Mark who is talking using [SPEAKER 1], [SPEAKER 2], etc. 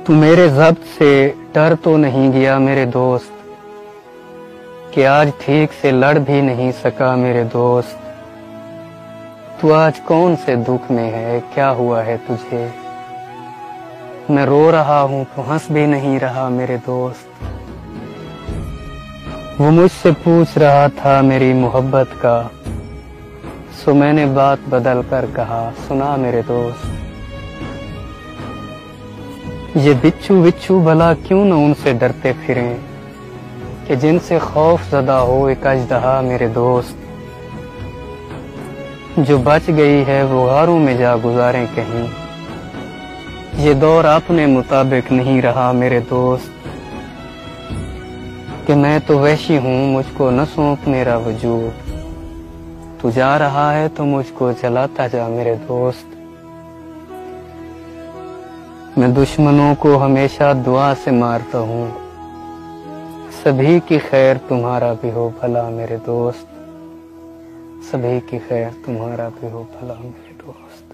[SPEAKER 1] تو میرے ضبط سے ڈر تو نہیں گیا میرے دوست، کہ آج ٹھیک سے لڑ بھی نہیں سکا میرے دوست۔ تو آج کون سے دکھ میں ہے، کیا ہوا ہے تجھے؟ میں رو رہا ہوں تو ہنس بھی نہیں رہا میرے دوست۔ وہ مجھ سے پوچھ رہا تھا میری محبت کا، سو میں نے بات بدل کر کہا سنا میرے دوست۔ یہ بچھو بچھو بھلا کیوں نہ ان سے ڈرتے پھریں، کہ جن سے خوف زدہ ہو ایک اژدہا میرے دوست۔ جو بچ گئی ہے وہ غاروں میں جا گزاریں کہیں، یہ دور اپنے مطابق نہیں رہا میرے دوست۔ کہ میں تو وحشی ہوں، مجھ کو نہ سونپ میرا وجود، تو جا رہا ہے تو مجھ کو جلاتا جا میرے دوست۔ میں دشمنوں کو ہمیشہ دعا سے مارتا ہوں، سبھی کی خیر تمہارا بھی ہو بھلا میرے دوست، سبھی کی خیر تمہارا بھی ہو بھلا میرے دوست۔